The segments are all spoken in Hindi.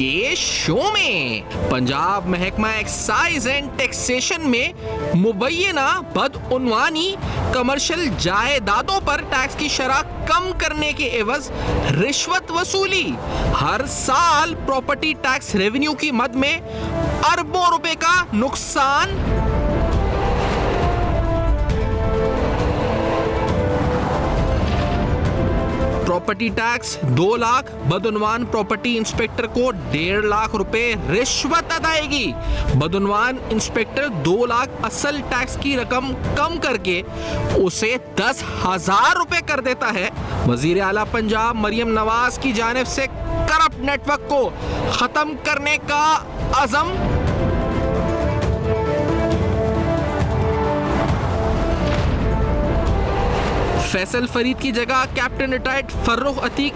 के शो में। पंजाब महकमा एक्साइज एंड टैक्सेशन में मुबैना बदउनवानी कमर्शियल जायदादों पर टैक्स की शरह कम करने के एवज रिश्वत वसूली। हर साल प्रॉपर्टी टैक्स रेवेन्यू की मद में अरबों रुपए का नुकसान। प्रॉपर्टी टैक्स 2 लाख, बदउनवान प्रॉपर्टी इंस्पेक्टर को 1.5 लाख रुपए रिश्वत अदायगी। बदउनवान इंस्पेक्टर 2 लाख असल टैक्स की रकम कम करके उसे 10,000 रुपए कर देता है। वजीर आला पंजाब मरियम नवाज की जानिब से करप्ट नेटवर्क को खत्म करने का अज़म। फैसल फरीद की जगह captain retired Farrukh Atiq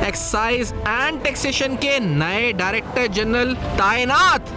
excise and taxation के नए डायरेक्टर जनरल तैनात।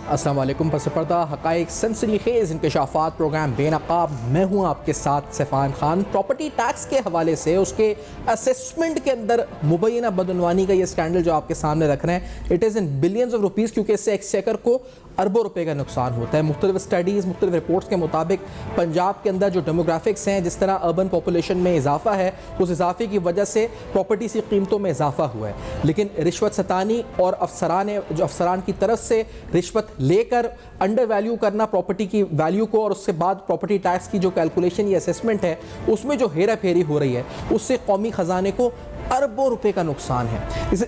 अस्सलाम वालेकुम। पसपर्दा हक़ाइक़ सनसनीखेज़ इंकशाफ़ात प्रोग्राम बेनकाब, मैं हूँ आपके साथ सैफ़ान खान। प्रॉपर्टी टैक्स के हवाले से उसके असेसमेंट के अंदर मुबैना बदउनवानी का ये स्कैंडल जो आपके सामने रख रहे हैं, it is in billions of rupees, क्योंकि इससे एक्सचेकर को अरबों रुपए का नुकसान होता है। मुख्तलिफ स्टडीज़, मुख्तलिफ रिपोर्ट्स के मुताबिक पंजाब के अंदर जो डेमोग्राफिक्स हैं, जिस तरह अर्बन पॉपुलेशन में इजाफा है, उस इजाफे की वजह से प्रॉपर्टी की कीमतों में इजाफा हुआ है। लेकिन रिश्वत सतानी और अफसरान की तरफ से रिश्वत लेकर अंडर वैल्यू करना प्रॉपर्टी की वैल्यू को, और उससे बाद प्रॉपर्टी टैक्स की जो कैलकुलेशन या असेसमेंट है उसमें जो हेरा फेरी हो रही है, उससे कौमी ख़जाने को अरबों रुपए का नुकसान है।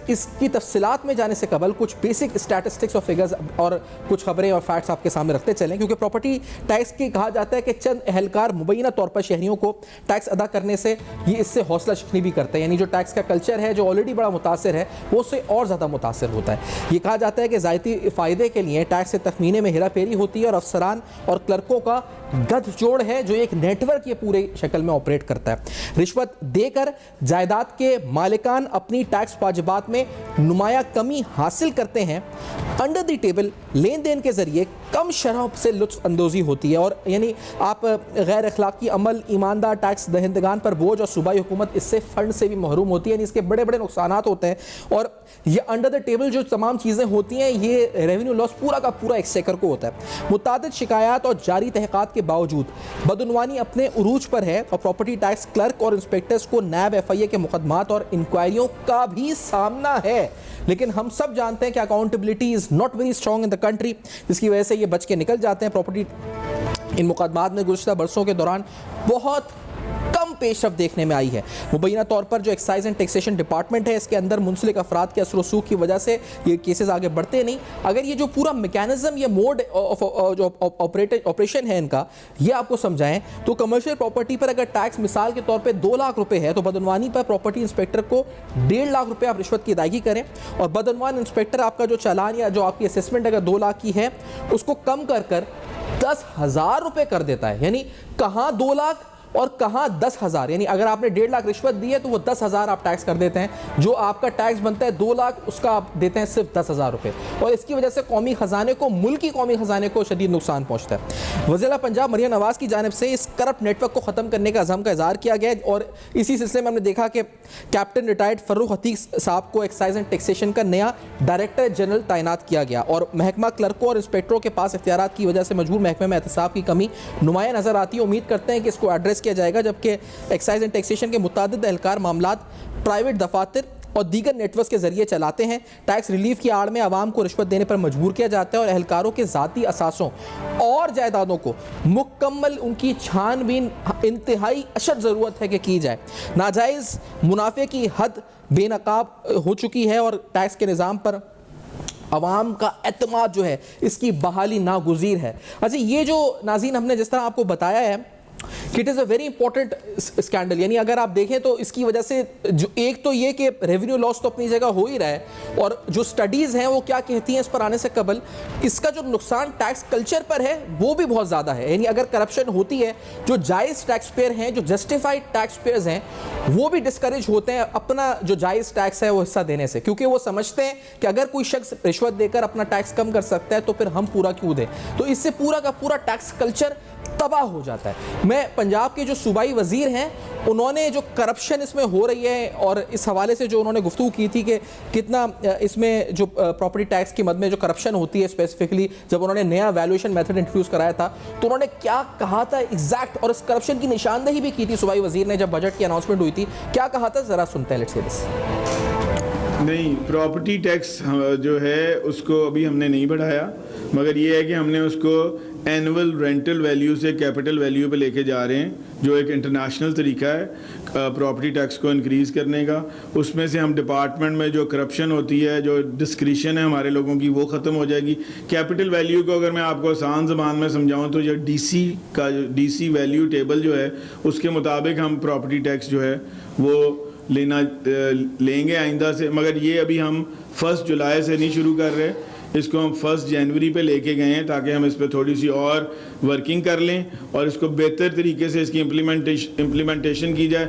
इसकी तफसीलात में जाने से कबल कुछ बेसिक स्टैटिस्टिक्स और फिगर्स और कुछ खबरें और फैक्ट्स आपके सामने रखते चलें, क्योंकि प्रॉपर्टी टैक्स की कहा जाता है कि चंद एहलकार मुबैना तौर पर शहरियों को टैक्स अदा करने से ये इससे हौसला शिकनी भी करते हैं। यानी जो टैक्स का कल्चर है जो ऑलरेडी बड़ा मुतासर है, वो उससे और ज़्यादा मुतासर होता है। ये कहा जाता है कि ज़ायती फ़ायदे के लिए टैक्स के तखमीने में हेरा फेरी होती है और अफसरान और क्लर्कों का गठजोड़ है जो एक नेटवर्क ये पूरे शक्ल में ऑपरेट करता है। रिश्वत देकर जायदाद के मालिकान अपनी टैक्स वाजिबात में नुमाया कमी हासिल करते हैं। अंडर द टेबल लेन देन के जरिए कम शरह से लुत्फ अंदोज़ी होती है, और यानी आप गैर अखलाकी अमल, ईमानदार टैक्स दहिंदगान पर बोझ और सूबाई हुकूमत इससे फंड से भी महरूम होती है। यानी इसके बड़े बड़े नुकसानात होते हैं, और ये अंडर द टेबल जो तमाम चीज़ें होती हैं, ये रेवेन्यू लॉस पूरा का पूरा एक्सचेकर को होता है। मुतादिद शिकायत और जारी तहक़ीक़ात के बावजूद बदउनवानी अपने उरूज पर है, और प्रॉपर्टी टैक्स क्लर्क और इंस्पेक्टर्स को नैब FIA के मुकदमात और इंक्वायरियों का भी सामना है। लेकिन हम सब जानते हैं कि accountability is not very strong in the country, जिसकी वजह से ये बच के निकल जाते हैं। प्रॉपर्टी इन मुकदमात में गुज़श्ता बरसों के दौरान बहुत कम पेशरफ्त देखने में आई है। मुबैना तौर पर जो एक्साइज एंड टैक्सेशन डिपार्टमेंट है, इसके अंदर मुंसलिक अफराद के असर रसूख की वजह से ये केसेस आगे बढ़ते नहीं। अगर ये जो पूरा मैकेनिज्म, ये मोड जो ऑपरेशन है इनका, ये आपको समझाएं तो कमर्शियल प्रॉपर्टी पर अगर टैक्स मिसाल के तौर पर 2 लाख रुपए है, तो बदउनवानी पर प्रॉपर्टी इंस्पेक्टर को 1.5 लाख रुपए आप रिश्वत की अदायगी करें, और बदउनवान इंस्पेक्टर आपका जो चालान या जो आपकी असेसमेंट अगर 2 लाख की है, उसको कम कर 10,000 रुपए कर देता है। यानी कहाँ 2 लाख और कहाँ 10,000। यानी अगर आपने 1.5 लाख रिश्वत दी है तो वो 10,000 आप टैक्स कर देते हैं। जो आपका टैक्स बनता है 2 लाख, उसका आप देते हैं सिर्फ 10,000 रुपये, और इसकी वजह से कौमी ख़जाने को, मुल्की कौमी ख़जाने को शदीद नुकसान पहुँचता है। वज़ीर आला पंजाब मरियम नवाज़ की जानिब से इस करप्ट नेटवर्क को ख़त्म करने का अज़म का इज़हार किया गया, और इसी सिलसिले में हमने देखा कि कैप्टन रिटायर्ड फर्रुख अतीक साहब को एक्साइज एंड टैक्सेशन का नया डायरेक्टर जनरल तैनात किया गया, और महकमा क्लर्कों और इंस्पेक्टरों के पास इख्तियारात की वजह से मजबूर महकमे में एहतसाब की कमी नुमाया नज़र आती है। उम्मीद करते हैं कि इसको एड्रेस किया जाएगा, जबकि एक्साइज एंड टैक्सेशन के मुतादिद एहलकार मामलात प्राइवेट दफातर और दीगर नेटवर्क के जरिए चलाते हैं। टैक्स रिलीफ की आड़ में आवाम को रिश्वत देने पर मजबूर किया जाता है, और एहलकारों के ज़ाती असासों और जायदादों को मुकम्मल उनकी छानबीन इंतहाई अशद ज़रूरत है कि की जाए। नाजायज़ मुनाफे की हद बेनकाब हो चुकी है, और टैक्स के निज़ाम पर अवाम का एतमाद जो है, इसकी बहाली नागुज़ीर है। अच्छा, ये जो नाज़रीन हमने जिस तरह आपको बताया है कि it is a very important scandal, यानी अगर आप देखें तो इसकी वजह से जो एक तो ये कि रेवेन्यू लॉस तो अपनी जगह हो ही रहा है, और जो स्टडीज़ हैं वो क्या कहती हैं इस पर आने से कबल, इसका जो नुकसान टैक्स कल्चर पर है वो भी बहुत ज़्यादा है। यानी अगर करप्शन होती है, जो जायज़ टैक्स पेयर हैं, जो जस्टिफाइड टैक्स पेयर्स हैं, वो भी डिस्करेज होते हैं अपना जो जायज़ टैक्स है वो हिस्सा देने से, क्योंकि वो समझते हैं कि अगर कोई शख्स रिश्वत देकर अपना टैक्स कम कर सकता है तो फिर हम पूरा क्यों दें। तो इससे पूरा का पूरा टैक्स कल्चर तबाह हो जाता है। मैं पंजाब के जो सूबाई वज़ीर हैं उन्होंने जो करप्शन इसमें हो रही है और इस हवाले से जो उन्होंने गुफ्तगू की थी कि कितना इसमें जो प्रॉपर्टी टैक्स की मद में जो करप्शन होती है, स्पेसिफिकली जब उन्होंने नया वैल्यूएशन मेथड इंट्रोड्यूस कराया था तो उन्होंने क्या कहा था एग्जैक्ट, और इस करप्शन की निशानदेही भी की थी सूबाई वज़ीर ने जब बजट की अनाउंसमेंट हुई थी। क्या कहा था, ज़रा सुनते हैं, लेट्स हियर दिस। नहीं, प्रॉपर्टी टैक्स जो है उसको अभी हमने नहीं बढ़ाया, मगर ये है कि हमने उसको एनुअल रेंटल वैल्यू से कैपिटल वैल्यू पे लेके जा रहे हैं, जो एक इंटरनेशनल तरीका है प्रॉपर्टी टैक्स को इंक्रीज़ करने का। उसमें से हम डिपार्टमेंट में जो करप्शन होती है, जो डिस्क्रिशन है हमारे लोगों की, वो ख़त्म हो जाएगी। कैपिटल वैल्यू को अगर मैं आपको आसान ज़बान में समझाऊँ तो जो डीसी वैल्यू टेबल जो है उसके मुताबिक हम प्रॉपर्टी टैक्स जो है वो लेंगे आइंदा से, मगर ये अभी हम 1 जुलाई से नहीं शुरू कर रहे, इसको हम 1 जनवरी पे लेके गए हैं ताकि हम इस पर थोड़ी सी और वर्किंग कर लें और इसको बेहतर तरीके से इसकी इम्प्लीमेंटेशन की जाए।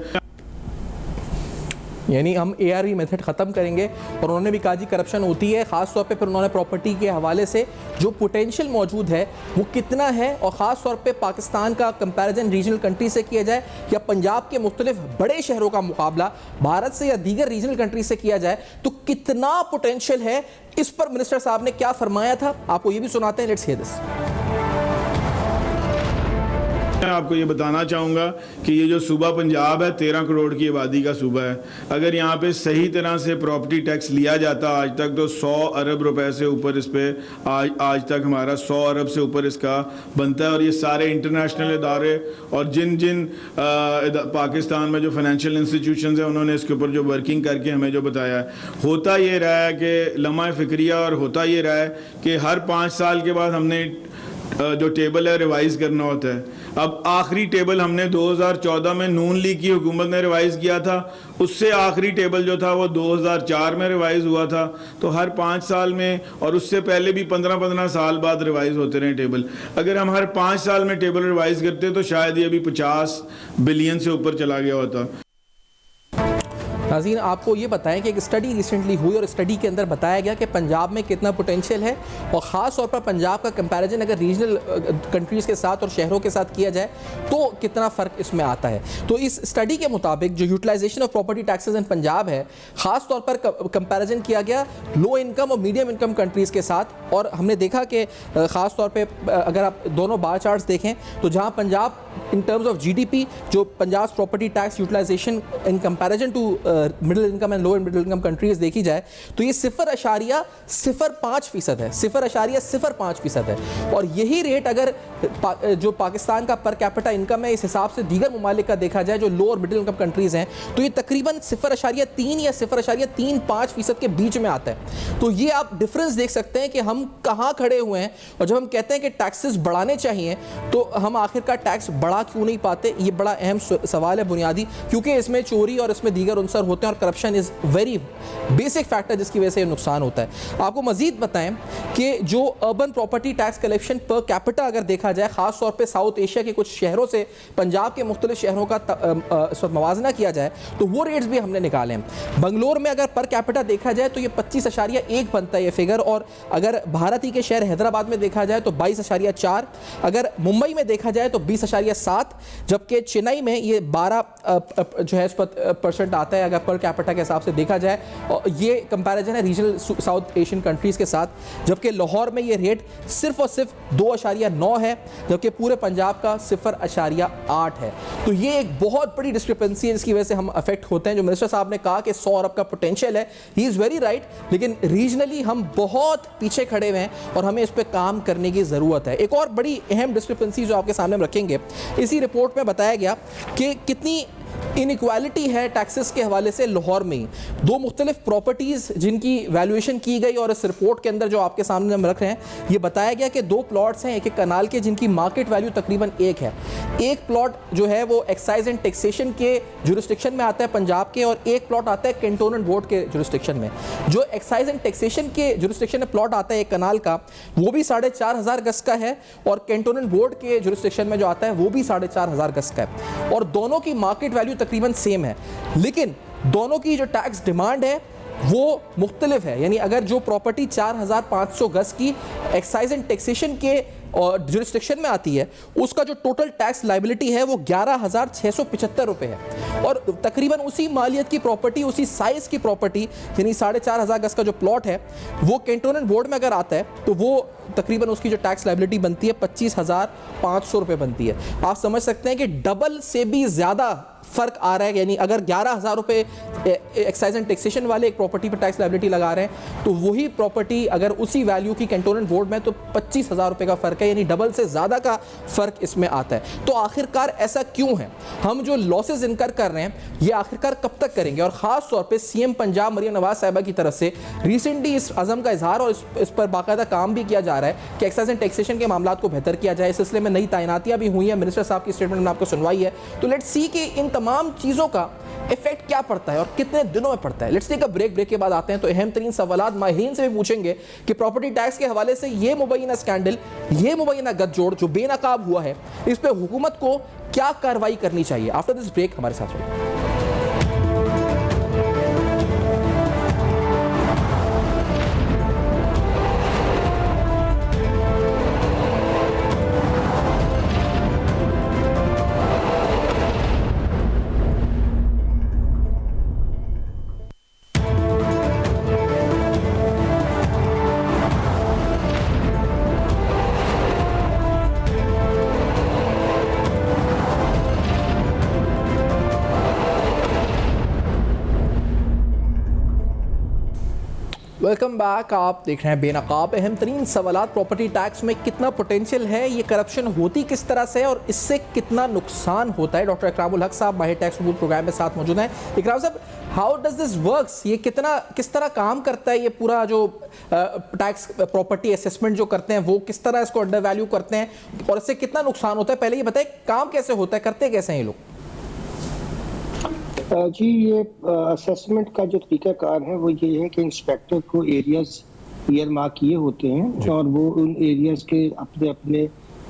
यानी हम ARV मेथड ख़त्म करेंगे। और उन्होंने भी कहा जी करप्शन होती है, ख़ास तौर पे फिर उन्होंने प्रॉपर्टी के हवाले से जो पोटेंशियल मौजूद है वो कितना है, और ख़ास तौर पे पाकिस्तान का कंपैरिजन रीजनल कंट्री से किया जाए या पंजाब के मुख्तलिफ बड़े शहरों का मुकाबला भारत से या दीगर रीजनल कंट्री से किया जाए तो कितना पोटेंशियल है, इस पर मिनिस्टर साहब ने क्या फरमाया था, आपको ये भी सुनाते हैं, लेट्स हियर दिस। मैं आपको ये बताना चाहूँगा कि ये जो सूबा पंजाब है 13 करोड़ की आबादी का सूबा है। अगर यहाँ पे सही तरह से प्रॉपर्टी टैक्स लिया जाता आज तक तो 100 अरब रुपए से ऊपर इस पे आज तक हमारा 100 अरब से ऊपर इसका बनता है। और ये सारे इंटरनेशनल इदारे और जिन जिन पाकिस्तान में जो फाइनेंशियल इंस्टीट्यूशंस हैं उन्होंने इसके ऊपर जो वर्किंग करके हमें जो बताया है, होता ये रहा है कि लम्हा फ़िक्रिया, और होता ये रहा है कि हर 5 साल के बाद हमने जो टेबल है रिवाइज़ करना होता है। अब आखिरी टेबल हमने 2014 में नून लीग की हुकूमत ने रिवाइज़ किया था, उससे आखिरी टेबल जो था वो 2004 में रिवाइज़ हुआ था। तो हर 5 साल में, और उससे पहले भी 15-15 साल बाद रिवाइज़ होते रहे टेबल। अगर हम हर 5 साल में टेबल रिवाइज़ करते तो शायद ये अभी 50 बिलियन से ऊपर चला गया होता। नाज़रीन, आपको ये बताएं कि एक स्टडी रिसेंटली हुई और स्टडी के अंदर बताया गया कि पंजाब में कितना पोटेंशियल है, और ख़ास तौर पर पंजाब का कंपैरिजन अगर रीजनल कंट्रीज़ के साथ और शहरों के साथ किया जाए तो कितना फ़र्क इसमें आता है। तो इस स्टडी के मुताबिक जो यूटिलाइजेशन ऑफ प्रॉपर्टी टैक्सेस इन पंजाब है, ख़ास तौर पर कंपैरिजन किया गया लो इनकम और मीडियम इनकम कंट्रीज़ के साथ, और हमने देखा कि ख़ास तौर पर अगर आप दोनों बार चार्ट्स देखें तो जहाँ Punjab in terms of GDP जो Punjab property tax utilisation in comparison to middle income and low middle income countries देखी जाए तो ये 0.05% है, 0.05% है। और यही रेट अगर जो पाकिस्तान का पर कैपिटा इनकम है इस हिसाब से दीगर ममालिक का देखा जाए जो लो और मिडिल इनकम कंट्रीज हैं तो ये तकरीबन 0.3 या 0.35% के बीच में आता है। तो ये आप डिफरेंस देख सकते हैं कि हम कहाँ खड़े हुए हैं। और जब हम कहते हैं कि टैक्सेस बढ़ाने चाहिए तो हम आखिरकार टैक्स बढ़ा क्यों नहीं पाते, ये बड़ा अहम सवाल है बुनियादी, क्योंकि इसमें चोरी और इसमें दीगर अंसर होते हैं और corruption is very basic factor जिसकी वजह से ये नुकसान होता है। आपको मजीद बताएं कि जो urban property tax collection per capita अगर देखा जाए, ख़ास तौर पे साउथ एशिया के कुछ शहरों से पंजाब के मुख्तलिफ शहरों का इस वक्त मवाजना किया जाए तो वो रेट्स भी हमने निकाले हैं। बंगलोर में अगर पर कैपिटा देखा जाए तो ये 25.1 बनता है ये फिगर, और अगर भारत ही के शहर हैदराबाद में देखा जाए तो 22.4, अगर मुंबई में देखा जाए तो 20.7, जबकि चेन्नई में ये 12 जो है % आता है अगर पर कैपिटा के हिसाब से देखा जाए। और ये कंपैरिजन है रीजनल साउथ एशियन कंट्रीज़ के साथ, जबकि लाहौर में ये रेट सिर्फ और सिर्फ 2.9 है, जबकि पूरे पंजाब का 0.8 है। तो ये एक बहुत बड़ी डिस्क्रिपेंसी है जिसकी वजह से हम अफेक्ट होते हैं। जो मिनिस्टर साहब ने कहा कि 100 अरब का पोटेंशियल है, ही इज़ वेरी राइट, लेकिन रीजनली हम बहुत पीछे खड़े हुए हैं और हमें इस पर काम करने की ज़रूरत है। एक और बड़ी अहम डिस्क्रिपेंसी जो आपके सामने हम रखेंगे, इसी रिपोर्ट में बताया गया कि कितनी इनइक्वालिटी है टैक्सेस के हवाले से लाहौर में ही। 2 मुख्तलिफ प्रॉपर्टीज़ जिनकी वैल्यूएशन की गई और इस रिपोर्ट के अंदर जो आपके सामने हम रख रहे हैं, ये बताया गया कि 2 प्लॉट्स हैं एक एक कनाल के जिनकी मार्केट वैल्यू तकरीबन 1 है। एक प्लॉट जो है वो एक्साइज एंड टैक्सेशन के जुरिस्डिक्शन में आता है पंजाब के, और एक प्लॉट आता है कैंटोनमेंट बोर्ड के जुरिस्डिक्शन में। जो एक्साइज एंड टैक्सेशन के जुरिस्डिक्शन में प्लॉट आता है एक कनाल का, वो भी 4,500 गज का है, और कैंटोनमेंट बोर्ड के जुरिस्डिक्शन में जो आता है वो भी 4,500 गज का है, और दोनों की मार्केट वैल्यू तकरीबन सेम है, लेकिन दोनों की जो टैक्स डिमांड है वो मुख्तलिफ है। यानी अगर जो प्रॉपर्टी 4,500 गज की एक्साइज एंड टैक्सेशन के और जुरिस्डिक्शन में आती है, उसका जो टोटल टैक्स लाइबिलिटी है वो 11,675 रुपए है। और तकरीबन उसी मालियत की प्रॉपर्टी, उसी साइज की प्रॉपर्टी यानी 4,500 गज का जो प्लॉट है वो कैंटोनमेंट बोर्ड में अगर आता है तो वो तकरीबन उसकी जो टैक्स लाइबिलिटी बनती है 25,500 रुपए बनती है। आप समझ सकते हैं कि डबल से भी ज्यादा फर्क आ रहा है। यानी अगर 11,000 रुपए एक्साइज एंड टैक्सेशन वाले एक प्रॉपर्टी पर टैक्स लाइबिलिटी लगा रहे हैं तो वही प्रॉपर्टी अगर उसी वैल्यू की कैंटोनमेंट बोर्ड में तो 25,000 रुपए का फर्क है, यानी डबल से ज्यादा का फर्क इसमें आता है। तो आखिरकार ऐसा क्यों है? हम जो लॉसेस इनकर कर रहे हैं ये आखिरकार कब तक करेंगे? और खास तौर पे सीएम पंजाब मरियम नवाज साहिबा की तरफ से रिसेंटली इस अज़म का इजहार और इस पर बाकायदा काम भी किया जा रहा है कि एक्साइज एंड टैक्सेशन के मामलों को बेहतर किया जाए। इस सिलसिले में नई तैनातियां भी हुई हैं, मिनिस्टर साहब की स्टेटमेंट में आपको सुनवाई है। तो लेट्स सी कि इन तमाम चीज़ों का इफेक्ट क्या पड़ता है और कितने दिनों में पड़ता है। लेट्स टेक अ ब्रेक के बाद आते हैं तो अहम तरीन सवालात माहिरीन से भी पूछेंगे कि प्रॉपर्टी टैक्स के हवाले से ये मुबैना स्कैंडल, ये मुबैना गठजोड़ जो बेनकाब हुआ है, इस पर हुकूमत को क्या कार्रवाई करनी चाहिए। आफ्टर दिस ब्रेक हमारे साथ रहिए। Welcome back. आप देख रहे हैं बेनकाब। अहम तरीन सवालात, प्रॉपर्टी टैक्स में कितना पोटेंशियल है, ये करप्शन होती किस तरह से और इससे कितना नुकसान होता है। डॉक्टर इकरामुल हक साहब माहिर टैक्स रूल प्रोग्राम में साथ मौजूद हैं। इकराम साहब, हाउ डज दिस वर्क्स? ये किस तरह काम करता है? ये पूरा जो टैक्स प्रॉपर्टी असेसमेंट जो करते हैं वो किस तरह इसको अंडर वैल्यू करते हैं और इससे कितना नुकसान होता है? पहले ये बताएं काम कैसे होता है, करते कैसे हैं ये लोग? जी, ये असेसमेंट का जो तरीकाकार है वो ये है कि इंस्पेक्टर को एरियाज ईयर मार्क किए होते हैं और वो उन एरियाज के अपने अपने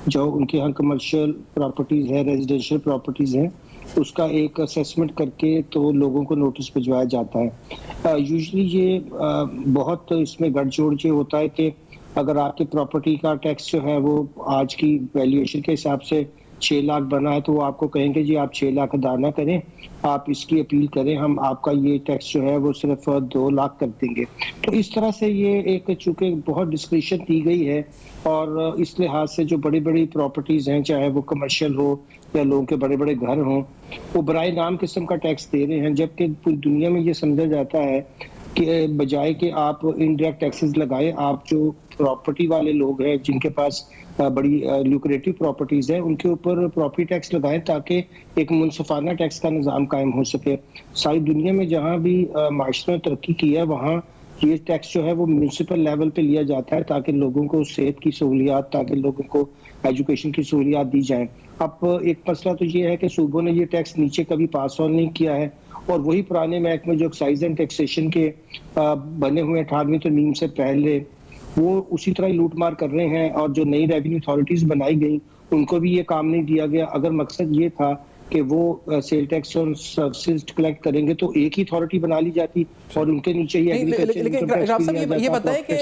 जो उनके यहाँ कमर्शियल प्रॉपर्टीज है, रेजिडेंशियल प्रॉपर्टीज हैं, उसका एक असेसमेंट करके तो लोगों को नोटिस भिजवाया जाता है। यूजुअली ये बहुत इसमें गठजोड़ ये होता है कि अगर आपकी प्रॉपर्टी का टैक्स जो है वो आज की वैल्यूएशन के हिसाब से 6 लाख बना है तो वो आपको कहेंगे जी आप 6 लाख अदा ना करें, आप इसकी अपील करें, हम आपका ये टैक्स जो है वो सिर्फ 2 लाख कर देंगे। तो इस तरह से ये एक चूंकि बहुत डिस्क्रिप्शन दी गई है और इस लिहाज से जो बड़ी बड़ी प्रॉपर्टीज हैं, चाहे वो कमर्शियल हो या लोगों के बड़े बड़े घर हों, वो बराए नाम किस्म का टैक्स दे रहे हैं। जबकि पूरी दुनिया में ये समझा जाता है कि बजाय कि आप इनडायरेक्ट टैक्सेस लगाएं, आप जो प्रॉपर्टी वाले लोग हैं जिनके पास बड़ी ल्यूक्रेटिव प्रॉपर्टीज है उनके ऊपर प्रॉपर्टी टैक्स लगाएं ताकि एक मुनसिफाना टैक्स का निज़ाम कायम हो सके। सारी दुनिया में जहाँ भी माशरे ने तरक्की की है वहाँ ये टैक्स जो है वो म्यूनसिपल लेवल पे लिया जाता है ताकि लोगों को सेहत की सहूलियात, ताकि लोगों को एजुकेशन की सहूलियात दी जाएं। अब एक मसला तो ये है कि सूबों ने ये टैक्स नीचे कभी पास ऑन नहीं किया है और वही पुराने महकमे जो एक्साइज एंड टैक्सेशन के बने हुए 18वीं तरमीम से पहले वो उसी तरह ही लूट मार कर रहे हैं और जो नई रेवेन्यू अथॉरिटीज बनाई गई उनको भी ये काम नहीं दिया गया। अगर मकसद ये था कि वो सेल टैक्स और सर्विसेज कलेक्ट करेंगे तो एक ही अथॉरिटी बना ली जाती और उनके नीचे ही लेकिन ये बताएं कि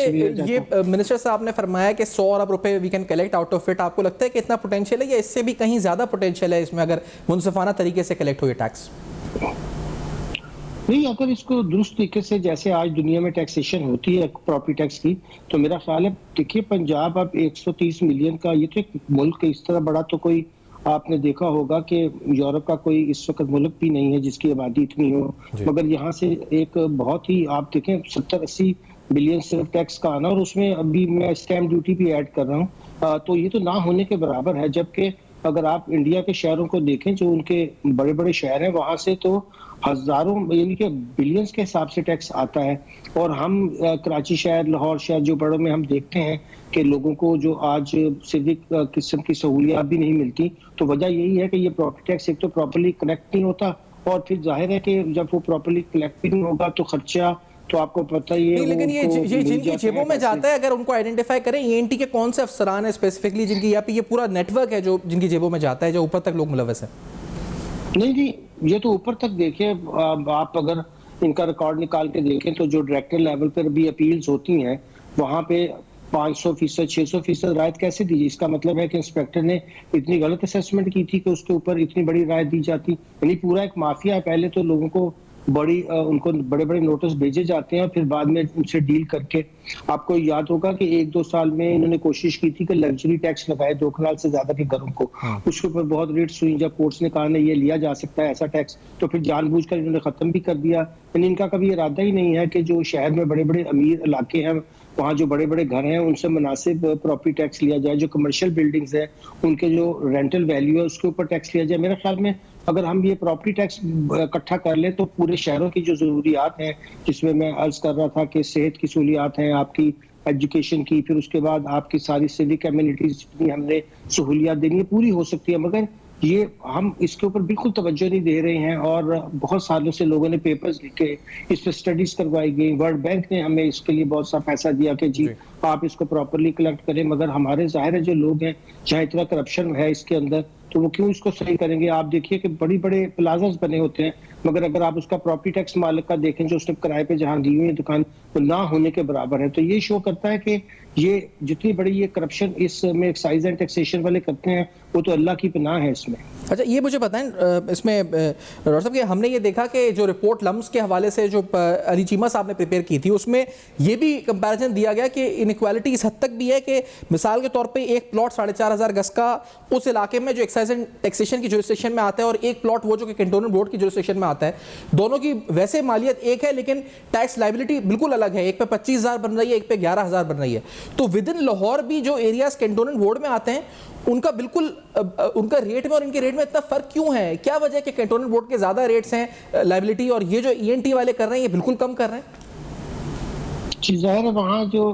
ये मिनिस्टर साहब ने फरमाया कि 100 अरब रुपए we can collect out of it. आपको लगता है कि इतना पोटेंशियल है या इससे भी कहीं ज्यादा पोटेंशियल है इसमें अगर मुनसिफाना तरीके से कलेक्ट हो ये टैक्स? नहीं, अगर इसको दुरुस्त तरीके से जैसे आज दुनिया में टैक्सेशन होती है प्रॉपर्टी टैक्स की, तो मेरा ख्याल है देखिए पंजाब अब 130 मिलियन का, ये तो एक मुल्क इस तरह बड़ा तो कोई आपने देखा होगा कि यूरोप का कोई इस वक्त मुल्क भी नहीं है जिसकी आबादी इतनी हो, मगर यहाँ से एक बहुत ही आप देखें 70-80 बिलियन सिर्फ टैक्स का आना और उसमें अभी मैं स्टैम्प ड्यूटी भी ऐड कर रहा हूँ, तो ये तो ना होने के बराबर है। जबकि अगर आप इंडिया के शहरों को देखें जो उनके बड़े बड़े शहर हैं वहां से तो हजारों यानी कि बिलियंस के हिसाब से टैक्स आता है और हम कराची शहर, लाहौर शहर जो बड़ों में हम देखते हैं कि लोगों को जो आज सिविक किस्म की सहूलियात भी नहीं मिलती, तो वजह यही है कि ये प्रॉपर्टी टैक्स एक तो प्रॉपर्ली कलेक्ट नहीं होता और फिर जाहिर है कि जब वो प्रॉपर्ली कलेक्ट नहीं होगा तो खर्चा तो आपको पता ही है। लेकिन ये जिनकी जेबों में जाता है अगर उनको आइडेंटिफाई करें ईएनटी के कौन से अफसरान है स्पेसिफिकली जिनकी या फिर ये पूरा नेटवर्क है जो जिनकी जेबों में जाता है जो ऊपर तक लोग मुलव्वस हैं? नहीं जी, ये तो ऊपर तक देखें आप अगर इनका रिकॉर्ड निकाल के देखें तो जो डायरेक्टर लेवल पर भी अपील्स होती हैं वहां पे 500%, 600% रायत कैसे दी? इसका मतलब है कि इंस्पेक्टर ने इतनी गलत असेसमेंट की थी कि उसके ऊपर इतनी बड़ी रायत दी जाती। यानी पूरा एक माफिया है, पहले तो लोगों को उनको बड़े बड़े नोटिस भेजे जाते हैं और फिर बाद में उनसे डील करके। आपको याद होगा कि 1-2 साल में इन्होंने कोशिश की थी कि लग्जरी टैक्स लगाए 2 कनाल से ज्यादा के घरों को, उसके ऊपर बहुत रेट्स हुई। जब कोर्ट्स ने कहा नहीं ये लिया जा सकता है ऐसा टैक्स, तो फिर जानबूझकर इन्होंने खत्म भी कर दिया। यानी इनका कभी इरादा ही नहीं है कि जो शहर में बड़े बड़े अमीर इलाके हैं, वहाँ जो बड़े बड़े घर हैं, उनसे मुनासिब प्रॉपर्टी टैक्स लिया जाए। जो कमर्शियल बिल्डिंग्स है उनके जो रेंटल वैल्यू है उसके ऊपर टैक्स लिया जाए। मेरे ख्याल में अगर हम ये प्रॉपर्टी टैक्स इकट्ठा कर लें तो पूरे शहरों की जो जरूरियात हैं, जिसमें मैं अर्ज कर रहा था कि सेहत की सहूलियात हैं, आपकी एजुकेशन की, फिर उसके बाद आपकी सारी सिविक एमिनिटीज जितनी हमने सहूलियात देनी है पूरी हो सकती है। मगर ये हम इसके ऊपर बिल्कुल तवज्जो नहीं दे रहे हैं और बहुत सालों से लोगों ने पेपर्स लिखे, इस पर स्टडीज करवाई गई, वर्ल्ड बैंक ने हमें इसके लिए बहुत सा पैसा दिया कि जी आप इसको प्रॉपरली कलेक्ट करें। मगर हमारे जाहिर है जो लोग हैं, जहाँ इतना करप्शन है इसके अंदर, तो वो क्यों इसको सही करेंगे? आप देखिए कि बड़ी बड़े प्लाजास बने होते हैं, मगर अगर आप उसका प्रॉपर्टी टैक्स मालिक का देखें जो उसने किराए पे जहाँ दी हुई है दुकान, वो ना होने के बराबर है। तो ये शो करता है कि ये जितनी बड़ी ये करप्शन इसमें एक्साइज एंड टैक्सेशन वाले करते हैं, वो तो अल्लाह की पनाह है इसमें। अच्छा, ये मुझे बताएं इसमें डॉक्टर साहब कि हमने ये देखा कि जो रिपोर्ट लम्स के हवाले से जो अली चीमा साहब ने प्रिपेयर की थी, उसमें ये भी कंपैरिजन दिया गया कि इनइक्वालिटी इस हद तक भी है कि मिसाल के तौर पे एक प्लॉट 4,500 गज का उस इलाके में जो एक्साइज एंड टैक्सेशन की जुरिस्डिक्शन में आता है और एक प्लॉट वो जो कि कैंटोनमेंट बोर्ड की जुरिस्डिक्शन में आता है, दोनों की वैसे मालियत एक है लेकिन टैक्स लाइबिलिटी बिल्कुल अलग है। एक पे 25,000 बन रही है, एक पे 11,000 बन रही है। तो विद इन लाहौर भी जो एरियाज कैंटोनमेंट बोर्ड में आते हैं उनका बिल्कुल उनका रेट में और इनके रेट में इतना फर्क क्यों है? क्या वजह है कि कैंटोनमेंट बोर्ड के ज्यादा रेट्स हैं लाइबिलिटी और ये जो ईएनटी वाले कर रहे हैं ये बिल्कुल कम कर रहे हैं? जाहिर है वहाँ जो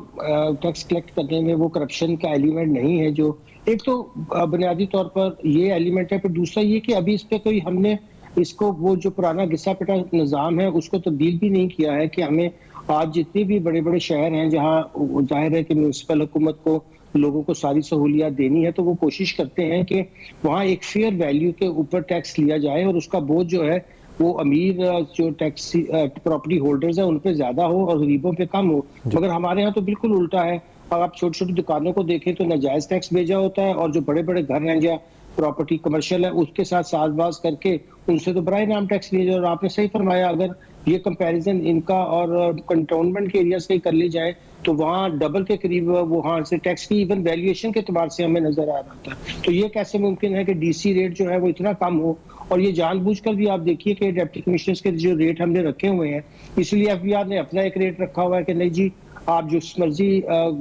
टैक्स कलेक्ट करने में वो करप्शन का एलिमेंट नहीं है। जो एक तो बुनियादी तौर पर ये एलिमेंट है, फिर दूसरा ये कि अभी इस पे कोई हमने इसको वो जो पुराना घिसा पिटा निज़ाम है उसको तब्दील भी नहीं किया है कि हमें आज जितने भी बड़े बड़े शहर हैं जहाँ जाहिर है कि म्यूनसिपल हुकूमत को लोगों को सारी सहूलियात देनी है, तो वो कोशिश करते हैं कि वहाँ एक फेयर वैल्यू के ऊपर टैक्स लिया जाए और उसका बोझ जो है वो अमीर जो टैक्स प्रॉपर्टी होल्डर्स हैं उन पे ज्यादा हो और गरीबों पे कम हो। मगर हमारे यहाँ तो बिल्कुल उल्टा है। और आप छोटी छोटी दुकानों को देखें तो नाजायज टैक्स भेजा होता है और जो बड़े बड़े घर हैं या प्रॉपर्टी कमर्शियल है उसके साथ साजबाज करके उनसे तो बराए नाम टैक्स लिया जाए। और आपने सही फरमाया, अगर ये कंपैरिजन इनका और कंटोनमेंट के एरिया से कर ली जाए तो वहाँ डबल के करीब वहाँ से टैक्स की इवन वैल्यूएशन के एतबार से हमें नजर आ रहा था। तो ये कैसे मुमकिन है कि डीसी रेट जो है वो इतना कम हो? और ये जानबूझकर भी आप देखिए कि डिप्टी कमिश्नर्स के जो रेट हमने रखे हुए हैं, इसलिए एफबीआर ने अपना एक रेट रखा हुआ है कि नहीं जी आप जिस मर्जी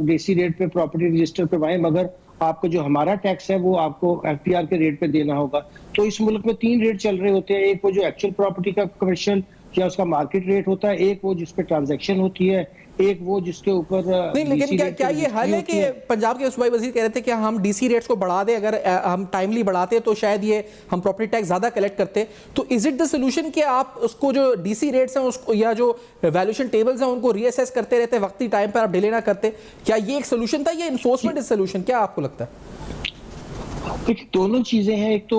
डीसी रेट पे प्रॉपर्टी रजिस्टर करवाएं, मगर आपको जो हमारा टैक्स है वो आपको एफबीआर के रेट पे देना होगा। तो इस मुल्क में 3 रेट चल रहे होते हैं, एक वो जो एक्चुअल प्रॉपर्टी का कमर्शियल या उसका मार्केट रेट होता है, एक वो जिस पे ट्रांजैक्शन होती है, एक वो जिसके ऊपर नहीं। लेकिन क्या ये हल है कि पंजाब के सूबाई वजीर कह रहे थे कि हम डीसी रेट्स को बढ़ा दें, अगर हम टाइमली बढ़ाते तो शायद ये हम प्रॉपर्टी टैक्स ज्यादा कलेक्ट करते। तो इज इट द सोल्यूशन कि आप उसको जो डीसी रेट्स हैं उसको या जो वैल्यूएशन टेबल्स हैं उनको रीअसेस करते रहते वक्ती टाइम पर, आप डिले ना करते? क्या ये एक सोल्यूशन था या इन्फोर्समेंट इज सोल्यूशन? क्या आपको लगता है? दोनों चीजें हैं। एक तो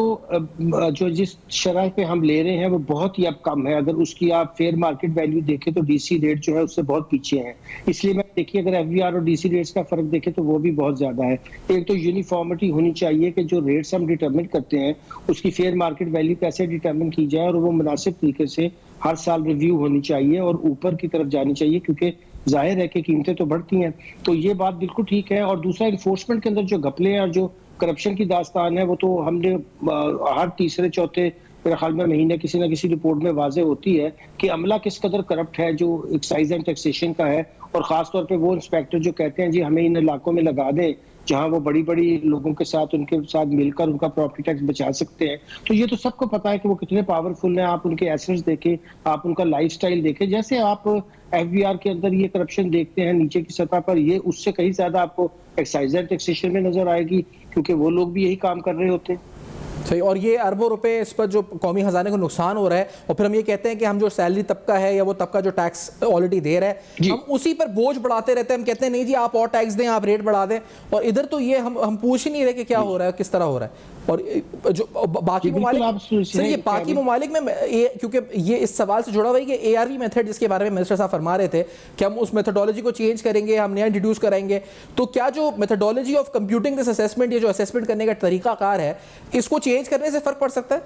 जो जिस शरह पे हम ले रहे हैं वो बहुत ही अब कम है। अगर उसकी आप फेयर मार्केट वैल्यू देखें तो डीसी रेट जो है उससे बहुत पीछे है। इसलिए मैं देखिए अगर एफबीआर और डीसी रेट्स का फर्क देखें तो वो भी बहुत ज्यादा है। एक तो यूनिफॉर्मिटी होनी चाहिए कि जो रेट्स हम डिटरमिन करते हैं उसकी फेयर मार्केट वैल्यू कैसे डिटरमिन की जाए और वो मुनासिब तरीके से हर साल रिव्यू होनी चाहिए और ऊपर की तरफ जानी चाहिए, क्योंकि जाहिर है कि कीमतें तो बढ़ती हैं। तो ये बात बिल्कुल ठीक है। और दूसरा इन्फोर्समेंट के अंदर जो घपले हैं और जो करप्शन की दास्तान है वो तो हमने हर तीसरे चौथे मेरे ख्याल में महीने किसी ना किसी रिपोर्ट में वाजे होती है कि अमला किस कदर करप्ट है जो एक्साइज एंड टैक्सेशन का है। और खास तौर पे वो इंस्पेक्टर जो कहते हैं जी हमें इन इलाकों में लगा दें जहां वो बड़ी बड़ी लोगों के साथ उनके साथ मिलकर उनका प्रॉपर्टी टैक्स बचा सकते हैं। तो ये तो सबको पता है कि वो कितने पावरफुल हैं। आप उनके एसेट्स देखें, आप उनका लाइफस्टाइल देखें, जैसे आप एफबीआर के अंदर ये करप्शन देखते हैं नीचे की सतह पर, ये उससे कहीं ज्यादा आपको एक्साइज एंड टैक्सेशन में नजर आएगी, क्योंकि वो लोग भी यही काम कर रहे होते हैं। सही। और ये अरबों रुपए इस पर जो कौमी खजाने को नुकसान हो रहा है, और फिर हम ये कहते हैं कि हम जो सैलरी तबका है या वो तबका जो टैक्स ऑलरेडी दे रहा है, हम उसी पर बोझ बढ़ाते रहते हैं। हम कहते हैं नहीं जी आप और टैक्स दें, आप रेट बढ़ा दें, और इधर तो ये हम पूछ ही नहीं रहे कि क्या हो रहा है, किस तरह हो रहा है। और जो बाकी ममालिक, सर ये बाकी ममालिक में क्योंकि ये इस सवाल से जुड़ा हुआ है कि ARV मेथड जिसके बारे में मिनिस्टर साहब फरमा रहे थे कि हम उस मेथडोलॉजी को चेंज करेंगे, हम नया इंट्रोड्यूस करेंगे, तो क्या जो methodology of computing this assessment, ये जो असेसमेंट करने का तरीकाकार है, इसको चेंज करने से फर्क पड़ सकता है?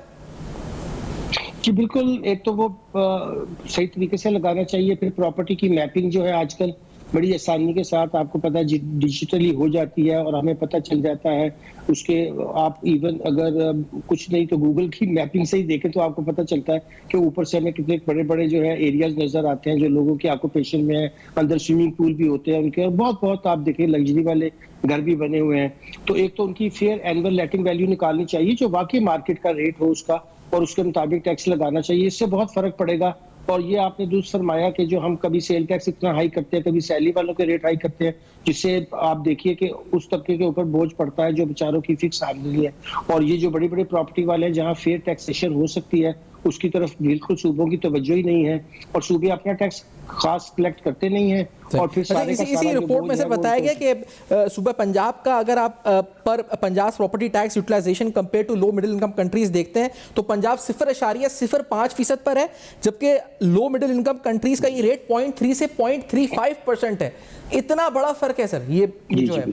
जी बिल्कुल, एक तो वो सही तरीके से लगाना चाहिए। फिर प्रॉपर्टी की मैपिंग जो है आजकल बड़ी आसानी के साथ आपको पता है डिजिटली हो जाती है, और हमें पता चल जाता है उसके। आप इवन अगर कुछ नहीं तो गूगल की मैपिंग से ही देखें तो आपको पता चलता है कि ऊपर से हमें कितने बड़े बड़े जो है एरियाज नजर आते हैं जो लोगों के ऑक्यूपेशन में है। अंदर स्विमिंग पूल भी होते हैं उनके, और बहुत बहुत आप देखें लग्जरी वाले घर भी बने हुए हैं। तो एक तो उनकी फेयर एनुअल लेटिंग वैल्यू निकालनी चाहिए जो वाकई मार्केट का रेट हो उसका, और उसके मुताबिक टैक्स लगाना चाहिए। इससे बहुत फर्क पड़ेगा। और ये आपने दुरुस्त फरमाया कि जो हम कभी सेल टैक्स इतना हाई करते हैं, कभी सैलरी वालों के रेट हाई करते हैं, जिससे आप देखिए कि उस तबके के ऊपर बोझ पड़ता है जो बेचारों की फिक्स आमदनी है। और ये जो बड़ी बड़ी प्रॉपर्टी वाले हैं जहाँ फेयर टैक्सेशन हो सकती है, उसकी तरफ बिल्कुल सूबों की तवज्जो ही नहीं है, और सूबे अपना टैक्स खास कलेक्ट करते नहीं है। और फिर इसी रिपोर्ट में से बताया गया कि सूबा पंजाब का अगर आप पर Punjab property tax utilisation compare to low middle income countries देखते हैं तो पंजाब 0.05% पर है, जबकि लो मिडिल इनकम कंट्रीज का ये रेट 0.3 से 0.35% है। इतना बड़ा फर्क है सर ये जो है।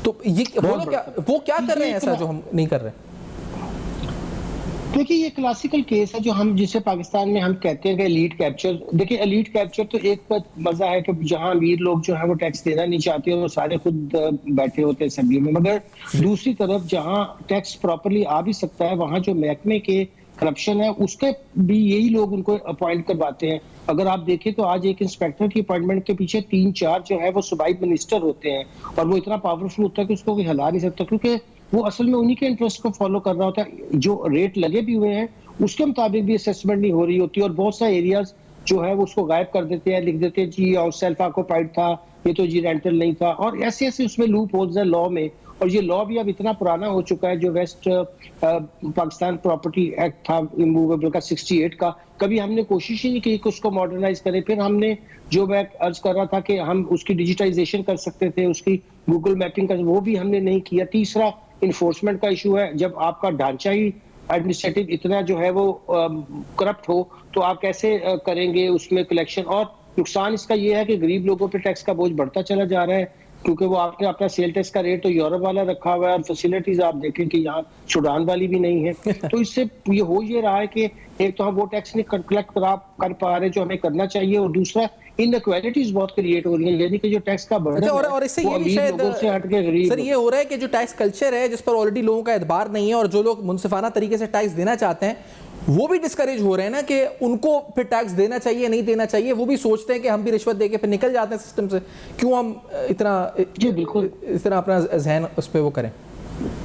तो ये वो क्या कर रहे हैं ऐसा जो हम नहीं कर रहे? देखिए ये क्लासिकल केस है जो हम जिसे पाकिस्तान में हम कहते हैं कि एलीट कैप्चर। देखिए एलीट कैप्चर तो एक मजा है कि जहां अमीर लोग जो है वो टैक्स देना नहीं चाहते और वो सारे खुद बैठे होते हैं असेंबली में, मगर दूसरी तरफ जहां टैक्स प्रॉपर्ली आ भी सकता है वहां जो महकमे के करप्शन है उसके भी यही लोग उनको अपॉइंट करवाते हैं। अगर आप देखें तो आज एक इंस्पेक्टर की अपॉइंटमेंट के पीछे 3-4 जो है वो सूबाई मिनिस्टर होते हैं, और वो इतना पावरफुल होता है कि उसको कोई हिला नहीं सकता, क्योंकि वो असल में उन्हीं के इंटरेस्ट को फॉलो कर रहा होता है। जो रेट लगे भी हुए हैं उसके मुताबिक भी असेसमेंट नहीं हो रही होती, और बहुत सारे एरियाज जो है वो उसको गायब कर देते हैं, लिख देते हैं जी और सेल्फ ऑक्यूपाइड था, ये तो जी रेंटल नहीं था, और ऐसे ऐसे उसमें लूप होल्स है लॉ में। और ये लॉ भी अब इतना पुराना हो चुका है, जो वेस्ट पाकिस्तान प्रॉपर्टी एक्ट था इमूवेबल का 68 का, कभी हमने कोशिश ही नहीं की कि उसको मॉडर्नाइज करें। फिर हमने जो मैं अर्ज कर रहा था कि हम उसकी डिजिटाइजेशन कर सकते थे, उसकी गूगल मैपिंग कर, वो भी हमने नहीं किया। तीसरा इन्फोर्समेंट का इशू है। जब आपका ढांचा ही एडमिनिस्ट्रेटिव इतना जो है वो करप्ट हो तो आप कैसे करेंगे उसमें कलेक्शन। और नुकसान इसका ये है कि गरीब लोगों पे टैक्स का बोझ बढ़ता चला जा रहा है, क्योंकि वो आपने अपना सेल टैक्स का रेट तो यूरोप वाला रखा हुआ है, और फैसिलिटीज आप देखें कि यहाँ सूडान वाली भी नहीं है। तो इससे ये हो ये रहा है कि एक तो हम वो टैक्स नहीं कलेक्ट कर पा रहे जो हमें करना चाहिए, और दूसरा इनइक्वालिटीज बहुत क्रिएट हो रही है, यानी कि जो टैक्स का बर्डन और इससे ये भी शायद सर ये हो रहा है कि जो टैक्स कल्चर है जिस पर ऑलरेडी लोगों का एतबार नहीं है, और जो लोग मुनसिफाना तरीके से टैक्स देना चाहते हैं वो भी डिस्करेज हो रहे हैं ना कि उनको फिर टैक्स देना चाहिए नहीं देना चाहिए। वो भी सोचते हैं कि हम भी रिश्वत देके फिर निकल जाते हैं सिस्टम से, क्यों हम इतना जी बिल्कुल इस तरह अपना जहन उस पर वो करें,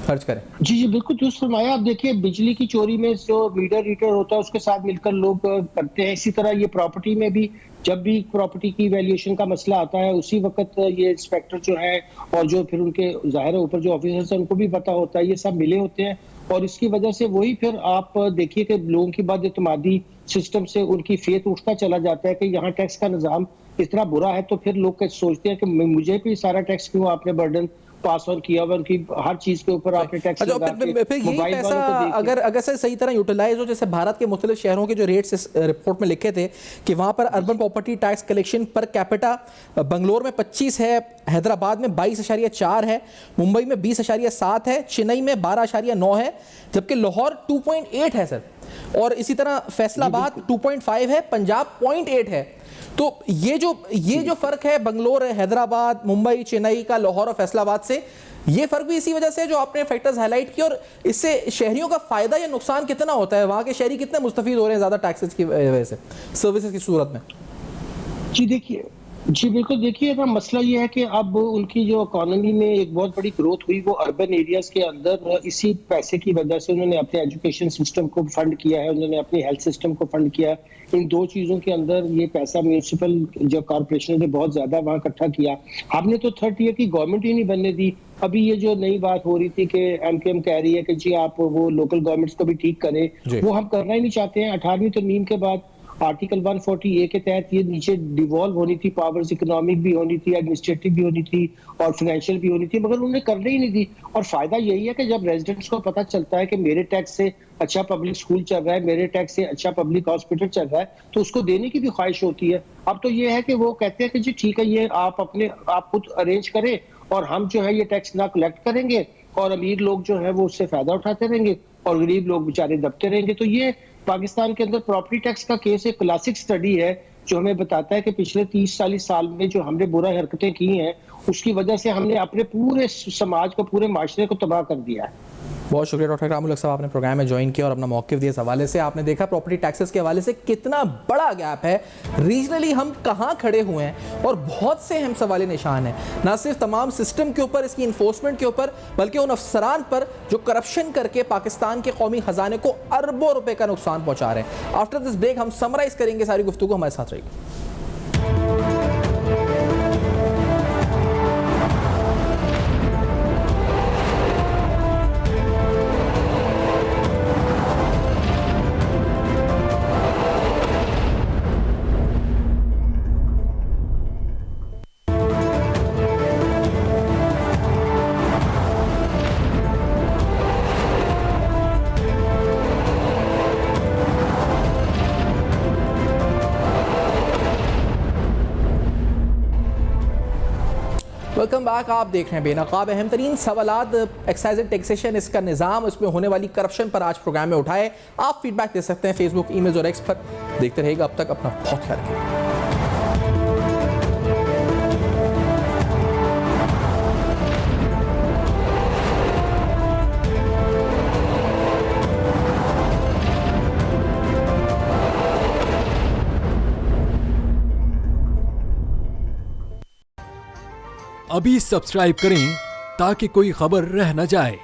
खर्च करें। जी बिल्कुल दुरुस्त फरमाया। आप देखिए बिजली की चोरी में जो मीटर रीडर होता है उसके साथ मिलकर लोग करते हैं, इसी तरह ये प्रॉपर्टी में भी जब भी प्रॉपर्टी की वैल्यूएशन का मसला आता है उसी वक्त ये इंस्पेक्टर जो है और जो फिर उनके जाहिर है ऊपर जो ऑफिसर्स हैं उनको भी पता होता है, ये सब मिले होते हैं, और इसकी वजह से वही फिर आप देखिए कि लोगों की बदइत्मादी सिस्टम से उनकी फेथ उठता चला जाता है कि यहाँ टैक्स का निज़ाम इतना बुरा है, तो फिर लोग सोचते हैं कि मुझे भी सारा टैक्स क्यों आपने बर्डन पास ऑन किया हुआ, उनकी हर चीज के ऊपर आपने टैक्स लगा के। फिर यही पैसा अगर से सही तरह यूटिलाइज हो, जैसे भारत के मुख्तलिफ शहरों के जो रेट्स इस रिपोर्ट में लिखे थे कि वहाँ पर urban property tax collection per capita Bangalore में 25 है, हैदराबाद में 22.4 है, मुंबई में 20.7 है, चेन्नई में 12.9 है, जबकि लाहौर 2.8 है सर, और इसी तरह फैसलाबाद 2.5 है, पंजाब 0.8 है। तो ये जो फर्क है बंगलोर, हैदराबाद, मुंबई, चेन्नई का, लाहौर और फैसलाबाद से, ये फर्क भी इसी वजह से जो आपने फैक्टर्स हाईलाइट किए। और इससे शहरियों का फायदा या नुकसान कितना होता है, वहां के शहरी कितने मुस्तफीद हो रहे हैं ज्यादा टैक्सेस की वजह से सर्विसेज की सूरत में? जी देखिए जी बिल्कुल, देखिए ना मसला ये है कि अब उनकी जो इकोनॉमी में एक बहुत बड़ी ग्रोथ हुई वो अर्बन एरियाज के अंदर इसी पैसे की वजह से उन्होंने अपने एजुकेशन सिस्टम को फंड किया है, उन्होंने अपनी हेल्थ सिस्टम को फंड किया है। इन दो चीज़ों के अंदर ये पैसा म्यूनिसिपल जो कॉर्पोरेशन ने बहुत ज़्यादा वहाँ इकट्ठा किया। हमने तो थर्ड ईयर की गवर्नमेंट ही नहीं बनने दी। अभी ये जो नई बात हो रही थी कि एमकेएम कह रही है कि जी आप वो लोकल गवर्नमेंट्स को भी ठीक करें, वो हम करना ही नहीं चाहते हैं। 18वीं तरमीम के बाद आर्टिकल 140A के तहत ये नीचे डिवॉल्व होनी थी पावर्स, इकोनॉमिक भी होनी थी, एडमिनिस्ट्रेटिव भी होनी थी और फाइनेंशियल भी होनी थी, मगर उन्होंने करने ही नहीं दी। और फायदा यही है कि जब रेजिडेंट्स को पता चलता है कि मेरे टैक्स से अच्छा पब्लिक स्कूल चल रहा है, मेरे टैक्स से अच्छा पब्लिक हॉस्पिटल चल रहा है, तो उसको देने की भी ख्वाहिश होती है। अब तो ये है कि वो कहते हैं कि जी ठीक है, ये आप खुद अरेंज करें और हम जो है ये टैक्स ना कलेक्ट करेंगे और अमीर लोग जो है वो उससे फायदा उठाते रहेंगे और गरीब लोग बेचारे दबते रहेंगे। तो ये पाकिस्तान के अंदर प्रॉपर्टी टैक्स का केस एक क्लासिक स्टडी है जो हमें बताता है कि पिछले 30-40 साल में जो हमने बुरा हरकतें की हैं उसकी वजह से हमने अपने पूरे समाज को, पूरे माशरे को तबाह कर दिया है। बहुत शुक्रिया डॉक्टर इकराम उल हक साहब, आपने प्रोग्राम में ज्वाइन किया और अपना मौक़िफ़ दिया। इस हवाले से आपने देखा प्रॉपर्टी टैक्सेस के हवाले से कितना बड़ा गैप है, रीजनली हम कहाँ खड़े हुए हैं और बहुत से हम सवाल निशान हैं, ना सिर्फ तमाम सिस्टम के ऊपर, इसकी इन्फोर्समेंट के ऊपर, बल्कि उन अफसरान पर जो करप्शन करके पाकिस्तान के कौमी खजाने को अरबों रुपए का नुकसान पहुंचा रहे हैं। आफ्टर दिस ब्रेक हम समराइज करेंगे सारी गुफ्तगू, हमारे साथ रहेगी। Welcome back. आप देख रहे हैं बेनकाब अहम तरीन सवालात, एक्साइज एंड टैक्सेशन, इसका निज़ाम, इसमें होने वाली करप्शन पर आज प्रोग्राम में उठाए। आप फीडबैक दे सकते हैं फेसबुक, ईमेल और एक्स पर। देखते रहिएगा। अब तक अपना बहुत ख्याल रखिए। अभी सब्सक्राइब करें ताकि कोई खबर रह न जाए।